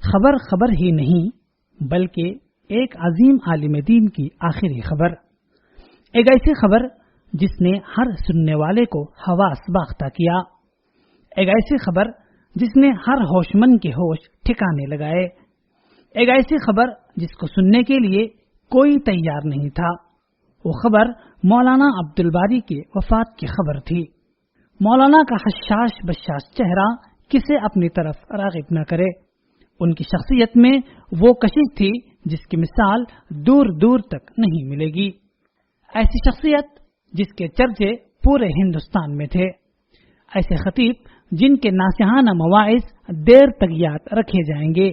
خبر خبر ہی نہیں بلکہ ایک عظیم عالم دین کی آخری خبر، ایک ایسی خبر جس نے ہر سننے والے کو حواس باختہ کیا، ایک ایسی خبر جس نے ہر ہوش مند کے ہوش ٹھکانے لگائے، ایک ایسی خبر جس کو سننے کے لیے کوئی تیار نہیں تھا۔ وہ خبر مولانا عبدالباری کی وفات کی خبر تھی۔ مولانا کا حشاش بشاش چہرہ کسے اپنی طرف راغب نہ کرے۔ ان کی شخصیت میں وہ کشش تھی جس کی مثال دور دور تک نہیں ملے گی، ایسی شخصیت جس کے چرچے پورے ہندوستان میں تھے، ایسے خطیب جن کے ناصحانہ مواعظ دیر تک یاد رکھے جائیں گے۔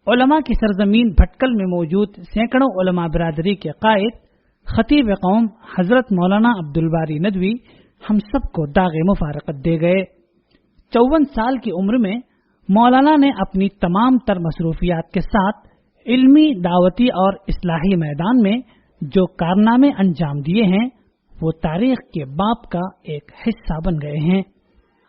علماء کی سرزمین بھٹکل میں موجود سینکڑوں علماء برادری کے قائد خطیب قوم حضرت مولانا عبدالباری ندوی ہم سب کو داغ مفارقت دے گئے۔ 54 سال کی عمر میں مولانا نے اپنی تمام تر مصروفیات کے ساتھ علمی، دعوتی اور اصلاحی میدان میں جو کارنامے انجام دیے ہیں وہ تاریخ کے باب کا ایک حصہ بن گئے ہیں۔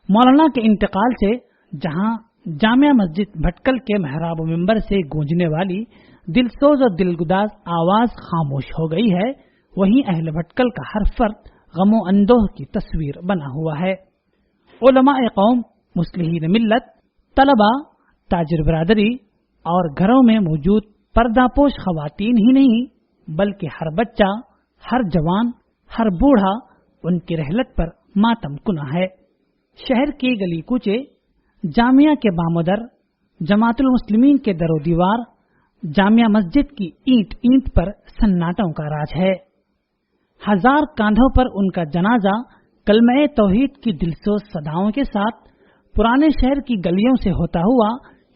مولانا کے انتقال سے جہاں جامع مسجد بھٹکل کے محراب و منبر سے گونجنے والی دلسوز اور دلگداز آواز خاموش ہو گئی ہے، وہیں اہل بھٹکل کا ہر فرد غم و اندوہ کی تصویر بنا ہوا ہے۔ علماء قوم، مصلحین ملت، طلباء، تاجر برادری اور گھروں میں موجود پردہ پوش خواتین ہی نہیں بلکہ ہر بچہ، ہر جوان، ہر بوڑھا ان کی رحلت پر ماتم کنا ہے۔ شہر کی گلی کوچے، جامعہ کے بامودر، جماعت المسلمین کے در و دیوار، جامعہ مسجد کی اینٹ اینٹ پر سناٹوں کا راج ہے۔ ہزار کاندھوں پر ان کا جنازہ کلمہ توحید کی دلسوز صداؤں کے ساتھ پرانے شہر کی گلیوں سے ہوتا ہوا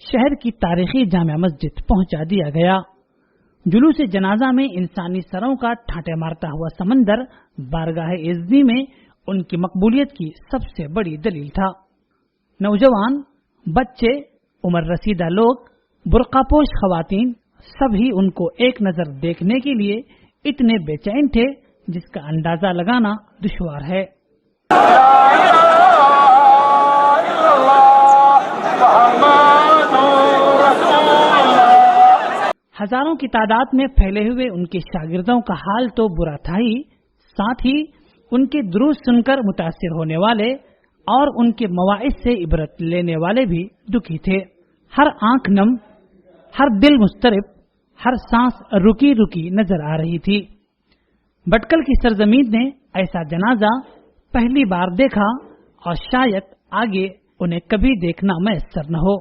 شہر کی تاریخی جامع مسجد پہنچا دیا گیا۔ جلوس جنازہ میں انسانی سروں کا ٹھاٹے مارتا ہوا سمندر بارگاہ عزی میں ان کی مقبولیت کی سب سے بڑی دلیل تھا۔ نوجوان، بچے، عمر رسیدہ لوگ، برقع پوش خواتین، سبھی ان کو ایک نظر دیکھنے کے لیے اتنے بے چین تھے جس کا اندازہ لگانا دشوار ہے۔ ہزاروں کی تعداد میں پھیلے ہوئے ان کے شاگردوں کا حال تو برا تھا ہی، ساتھ ہی ان کے دروس سن کر متاثر ہونے والے اور ان کے مواعظ سے عبرت لینے والے بھی دکھی تھے۔ ہر آنکھ نم، ہر دل مضطرب، ہر سانس رکی رکی نظر آ رہی تھی۔ بھٹکل کی سرزمین نے ایسا جنازہ پہلی بار دیکھا اور شاید آگے انہیں کبھی دیکھنا میسر نہ ہو۔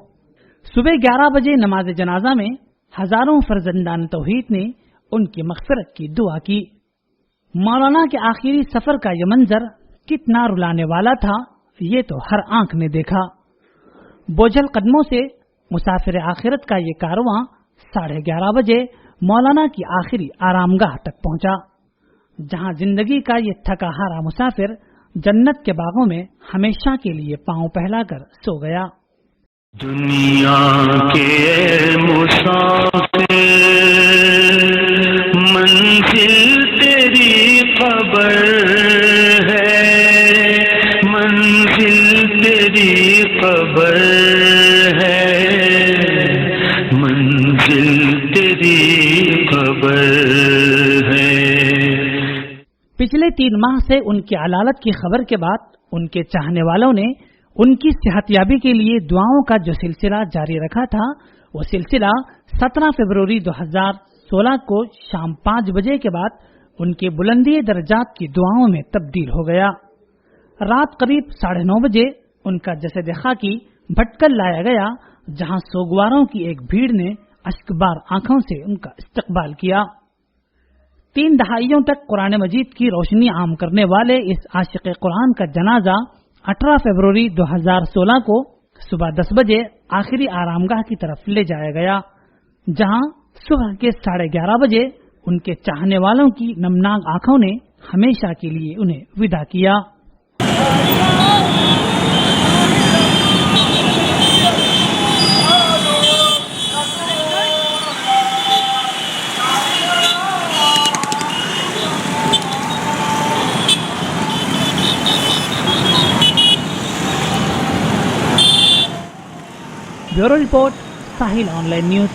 صبح 11 بجے نماز جنازہ میں ہزاروں فرزندان توحید نے ان کی مغفرت کی دعا کی۔ مولانا کے آخری سفر کا یہ منظر کتنا رلانے والا تھا یہ تو ہر آنکھ نے دیکھا۔ بوجھل قدموں سے مسافر آخرت کا یہ کارواں 11:30 بجے مولانا کی آخری آرام گاہ تک پہنچا، جہاں زندگی کا یہ تھکا ہارا مسافر جنت کے باغوں میں ہمیشہ کے لیے پاؤں پہلا کر سو گیا۔ دنیا کے مسافر منزل تیری خبر ہے، منزل تیری خبر ہے، منزل تیری خبر ہے۔ پچھلے 3 ماہ سے ان کی علالت کی خبر کے بعد ان کے چاہنے والوں نے ان کی صحت یابی کے لیے دعاؤں کا جو سلسلہ جاری رکھا تھا وہ سلسلہ 17 فروری 2016 کو شام 5 بجے کے بعد ان کے بلندی درجات کی دعاؤں میں تبدیل ہو گیا۔ رات قریب 9:30 بجے ان کا جسد خاکی بھٹکل لایا گیا، جہاں سوگواروں کی ایک بھیڑ نے اشکبار آنکھوں سے ان کا استقبال کیا۔ 3 دہائیوں تک قرآن مجید کی روشنی عام کرنے والے اس عاشق قرآن کا جنازہ 18 فروری 2016 کو صبح 10 بجے آخری آرام گاہ کی طرف لے جایا گیا، جہاں صبح کے 11:30 بجے ان کے چاہنے والوں کی نمناک آنکھوں نے ہمیشہ کے لیے انہیں وداع کیا۔ Bureau report Sahil on line news